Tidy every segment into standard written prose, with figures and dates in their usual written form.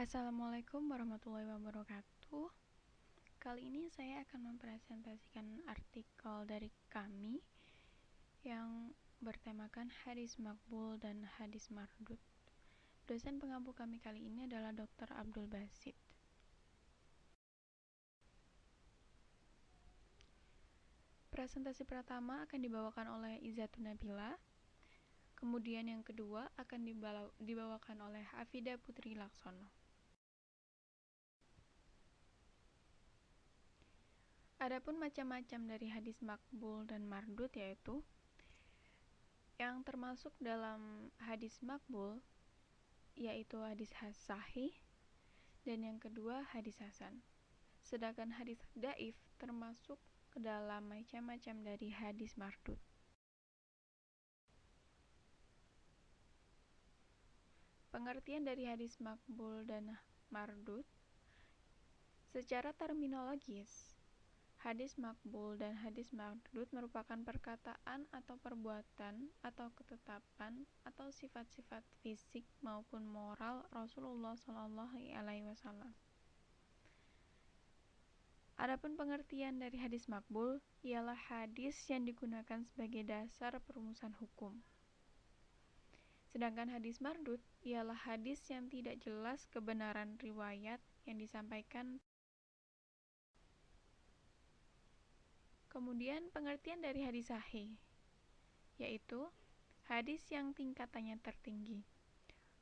Assalamualaikum warahmatullahi wabarakatuh. Kali ini saya akan mempresentasikan artikel dari kami yang bertemakan hadis makbul dan hadis mardud. Dosen pengampu kami kali ini adalah Dr. Abdul Basit. Presentasi pertama akan dibawakan oleh Izzatun Nabila. Kemudian yang kedua akan dibawakan oleh Hafida Putri Laksono. Adapun macam-macam dari hadis makbul dan mardud yaitu yang termasuk dalam hadis makbul yaitu hadis sahih dan yang kedua hadis hasan. Sedangkan hadis dhaif termasuk ke dalam macam-macam dari hadis mardud. Pengertian dari hadis makbul dan mardud secara terminologis, hadis makbul dan hadis mardud merupakan perkataan atau perbuatan atau ketetapan atau sifat-sifat fisik maupun moral Rasulullah SAW. Adapun pengertian dari hadis makbul ialah hadis yang digunakan sebagai dasar perumusan hukum. Sedangkan hadis mardud ialah hadis yang tidak jelas kebenaran riwayat yang disampaikan. Kemudian pengertian dari hadis sahih, yaitu hadis yang tingkatannya tertinggi.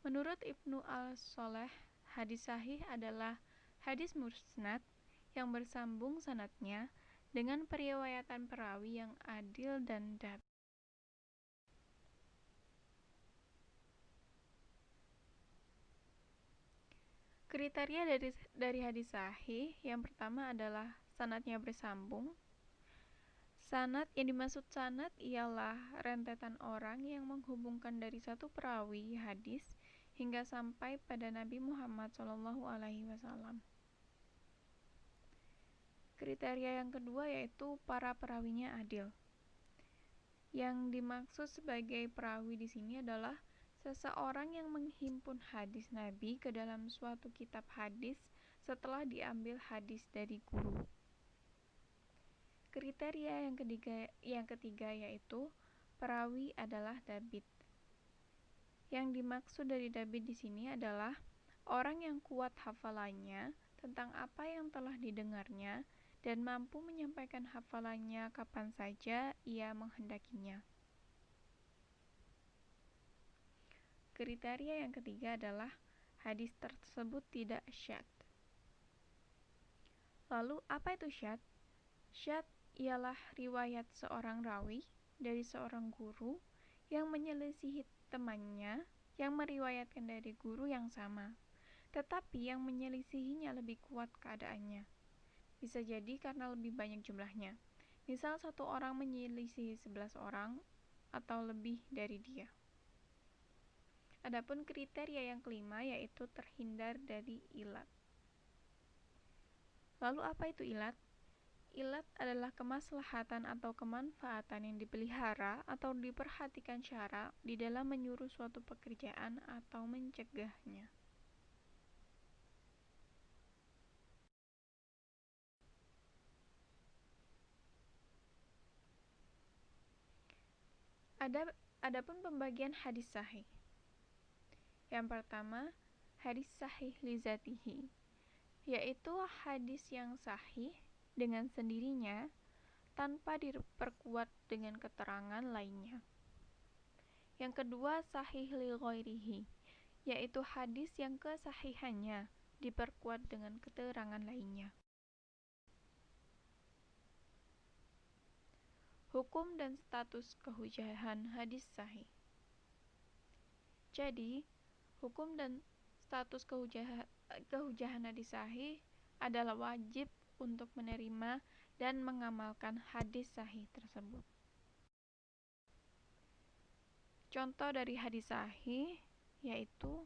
Menurut Ibnu al-Sholeh, hadis sahih adalah hadis musnad yang bersambung sanadnya dengan periwayatan perawi yang adil dan dhabit. Kriteria dari hadis sahih yang pertama adalah sanadnya bersambung. Sanad yang dimaksud sanad ialah rentetan orang yang menghubungkan dari satu perawi hadis hingga sampai pada Nabi Muhammad SAW. Kriteria yang kedua yaitu para perawinya adil. Yang dimaksud sebagai perawi di sini adalah seseorang yang menghimpun hadis Nabi ke dalam suatu kitab hadis setelah diambil hadis dari guru. Kriteria yang ketiga yaitu perawi adalah dhabit. Yang dimaksud dari dhabit di sini adalah orang yang kuat hafalannya tentang apa yang telah didengarnya dan mampu menyampaikan hafalannya kapan saja ia menghendakinya. Kriteria yang ketiga adalah hadis tersebut tidak syadz. Lalu apa itu syadz? Syadz ialah riwayat seorang rawi dari seorang guru yang menyelisihi temannya yang meriwayatkan dari guru yang sama, tetapi yang menyelisihinya lebih kuat keadaannya. Bisa jadi karena lebih banyak jumlahnya. Misal satu orang menyelisihi 11 orang atau lebih dari dia. Adapun kriteria yang kelima yaitu terhindar dari ilat. Lalu apa itu ilat? Ilat adalah kemaslahatan atau kemanfaatan yang dipelihara atau diperhatikan syara di dalam menyuruh suatu pekerjaan atau mencegahnya. Adapun pembagian hadis sahih. Yang pertama, hadis sahih li zatihi, yaitu hadis yang sahih dengan sendirinya tanpa diperkuat dengan keterangan lainnya. Yang kedua, sahih li ghairihi, yaitu hadis yang kesahihannya diperkuat dengan keterangan lainnya. Hukum dan status kehujahan hadis sahih. Jadi, hukum dan status kehujahan hadis sahih adalah wajib untuk menerima dan mengamalkan hadis sahih tersebut. Contoh dari hadis sahih yaitu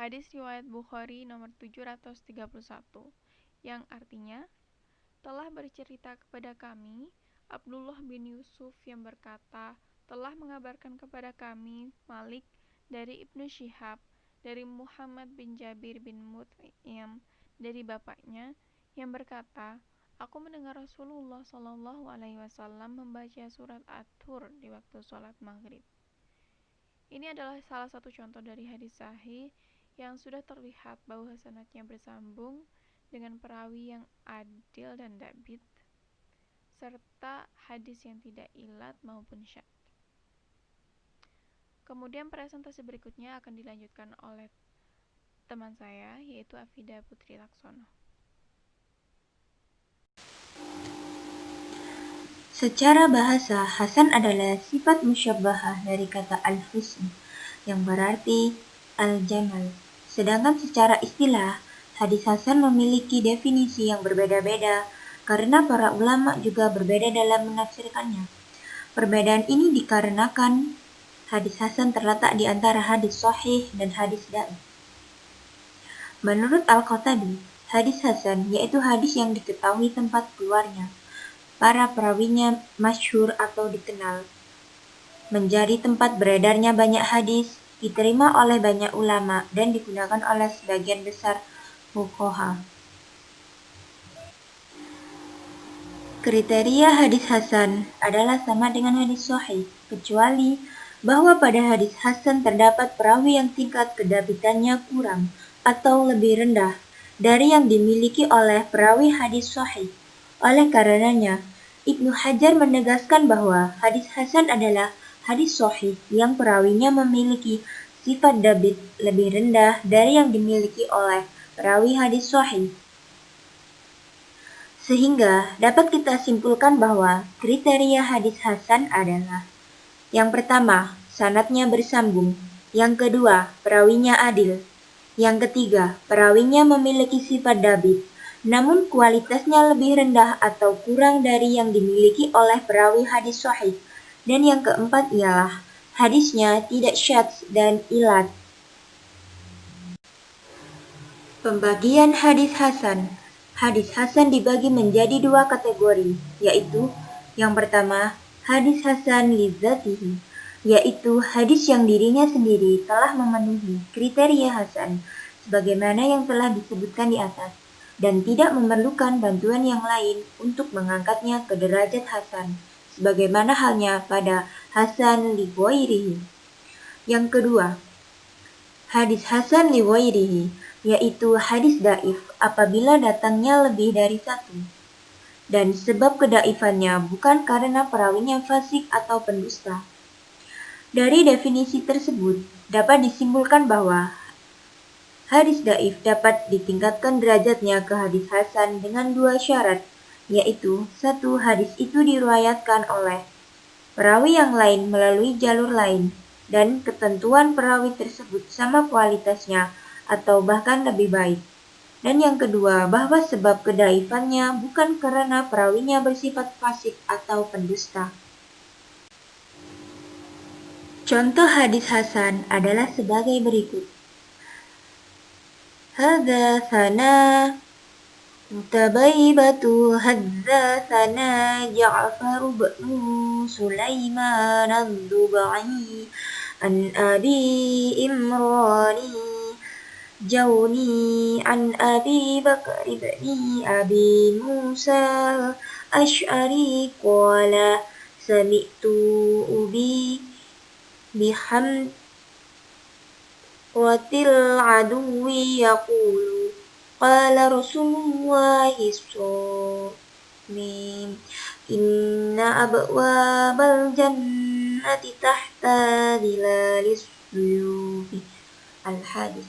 hadis riwayat Bukhari nomor 731 yang artinya telah bercerita kepada kami Abdullah bin Yusuf yang berkata telah mengabarkan kepada kami Malik dari Ibnu Syihab, dari Muhammad bin Jabir bin Mut'im, dari bapaknya, yang berkata, aku mendengar Rasulullah Shallallahu Alaihi Wasallam membaca surat At-Tur di waktu sholat maghrib. Ini adalah salah satu contoh dari hadis sahih yang sudah terlihat bahwa sanadnya bersambung dengan perawi yang adil dan dabit, serta hadis yang tidak ilat maupun syadz. Kemudian presentasi berikutnya akan dilanjutkan oleh teman saya, yaitu Afida Putri Laksono. Secara bahasa, hasan adalah sifat musyabbahah dari kata al-husn, yang berarti al-jamal. Sedangkan secara istilah, hadis hasan memiliki definisi yang berbeda-beda karena para ulama juga berbeda dalam menafsirkannya. Perbedaan ini dikarenakan hadis hasan terletak di antara hadis sahih dan hadis dhaif. Menurut Al-Khattabi, hadis hasan yaitu hadis yang diketahui tempat keluarnya, para perawinya masyhur atau dikenal, menjadi tempat beredarnya banyak hadis, diterima oleh banyak ulama dan digunakan oleh sebagian besar fuqaha. Kriteria hadis hasan adalah sama dengan hadis sahih, kecuali bahwa pada hadis hasan terdapat perawi yang tingkat kedabitannya kurang atau lebih rendah dari yang dimiliki oleh perawi hadis sahih. Oleh karenanya, Ibnu Hajar menegaskan bahwa hadis hasan adalah hadis sahih yang perawinya memiliki sifat dabit lebih rendah dari yang dimiliki oleh perawi hadis sahih. Sehingga dapat kita simpulkan bahwa kriteria hadis hasan adalah: yang pertama, sanadnya bersambung; yang kedua, perawinya adil; yang ketiga, perawinya memiliki sifat dabit, namun kualitasnya lebih rendah atau kurang dari yang dimiliki oleh perawi hadis sahih; dan yang keempat ialah hadisnya tidak syadz dan ilat. Pembagian hadis hasan. Hadis hasan dibagi menjadi dua kategori, yaitu yang pertama, hadis hasan lidzatihi, yaitu hadis yang dirinya sendiri telah memenuhi kriteria hasan sebagaimana yang telah disebutkan di atas dan tidak memerlukan bantuan yang lain untuk mengangkatnya ke derajat hasan, sebagaimana halnya pada hasan li ghairihi. Yang kedua, hadis hasan li ghairihi, yaitu hadis dhaif apabila datangnya lebih dari satu, dan sebab kedaifannya bukan karena perawinya fasik atau pendusta. Dari definisi tersebut, dapat disimpulkan bahwa hadis dhaif dapat ditingkatkan derajatnya ke hadis hasan dengan dua syarat, yaitu satu, hadis itu diriwayatkan oleh perawi yang lain melalui jalur lain, dan ketentuan perawi tersebut sama kualitasnya atau bahkan lebih baik. Dan yang kedua, bahwa sebab kedaifannya bukan karena perawinya bersifat fasik atau pendusta. Contoh hadis hasan adalah sebagai berikut. Hadzatsana Mutabaibatu hadzatsana Ja'far bin Sulaiman az-Zubai an Abi Imrani Jauni an Abi Bakr ibn Abi Musa Ash'ari qala sami'tu Ubi bihamratil aduwi yaqulu qala Rasulullah sallallahu inna abwabal jannati tahta dhilalis suyufi. Al-Hadis.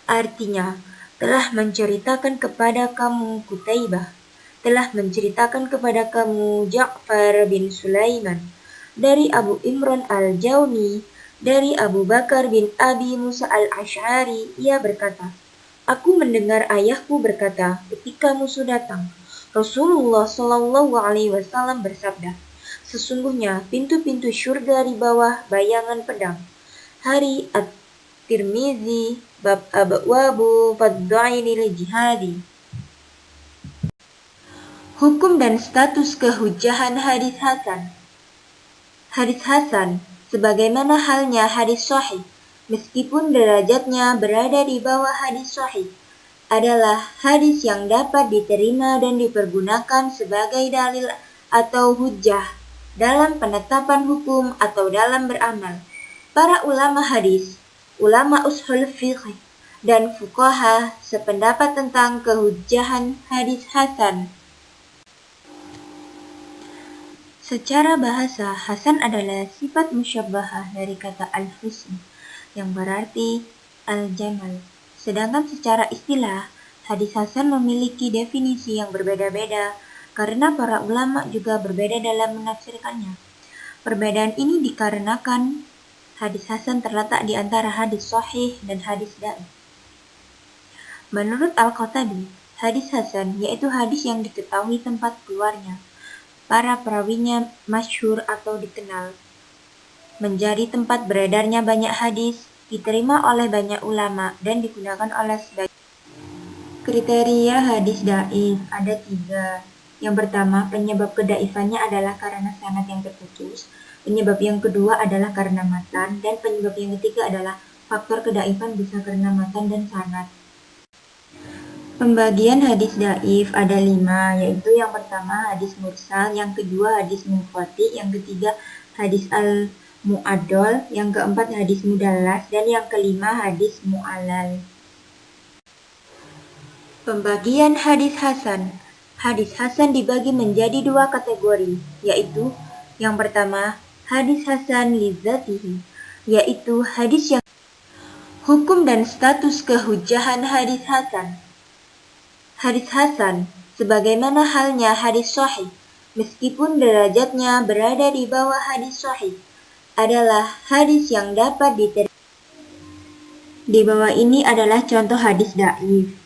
Artinya, telah menceritakan kepada kamu Qutaibah, telah menceritakan kepada kamu Ja'far bin Sulaiman, dari Abu Imran al-Jauni, dari Abu Bakar bin Abi Musa al-Ash'ari, ia berkata, aku mendengar ayahku berkata ketika musuh datang, Rasulullah Shallallahu Alaihi Wasallam bersabda, sesungguhnya pintu-pintu syurga di bawah bayangan pedang. Hari At-Tirmizi bab abwabu faddailil jihadi. Hukum dan status kehujahan hadis hasan. Hadis hasan sebagaimana halnya hadis sahih, meskipun derajatnya berada di bawah hadis sahih, adalah hadis yang dapat diterima dan dipergunakan sebagai dalil atau hujjah dalam penetapan hukum atau dalam beramal. Para ulama hadis, ulama ushul fiqh, dan fuqaha sependapat tentang kehujjahan hadis hasan. Secara bahasa, hasan adalah sifat musyabbahah dari kata al-husn, yang berarti al-jamal. Sedangkan secara istilah, hadis hasan memiliki definisi yang berbeda-beda karena para ulama juga berbeda dalam menafsirkannya. Perbedaan ini dikarenakan hadis hasan terletak di antara hadis sahih dan hadis dhaif. Menurut Al-Khattabi, hadis hasan yaitu hadis yang diketahui tempat keluarnya, para perawinya masyhur atau dikenal, menjadi tempat beredarnya banyak hadis, diterima oleh banyak ulama, dan digunakan oleh sebagian. Kriteria hadis dhaif ada 3. Yang pertama, penyebab kedaifannya adalah karena sanad yang terputus. Penyebab yang kedua adalah karena matan, dan penyebab yang ketiga adalah faktor kedaifan bisa karena matan dan sanad. Pembagian hadis dhaif ada 5, yaitu yang pertama hadis mursal, yang kedua hadis munqati, yang ketiga hadis al-mu'addal, yang keempat hadis mudallas, dan yang kelima hadis mu'allal. Pembagian hadis hasan. Hadis hasan dibagi menjadi 2 kategori, yaitu yang pertama hadis hasan lidzatihi, yaitu hadis yang hukum dan status kehujjahan hadis hasan. Hadis hasan, sebagaimana halnya hadis sahih, meskipun derajatnya berada di bawah hadis sahih, adalah hadis yang dapat diterima. Di bawah ini adalah contoh hadis dhaif.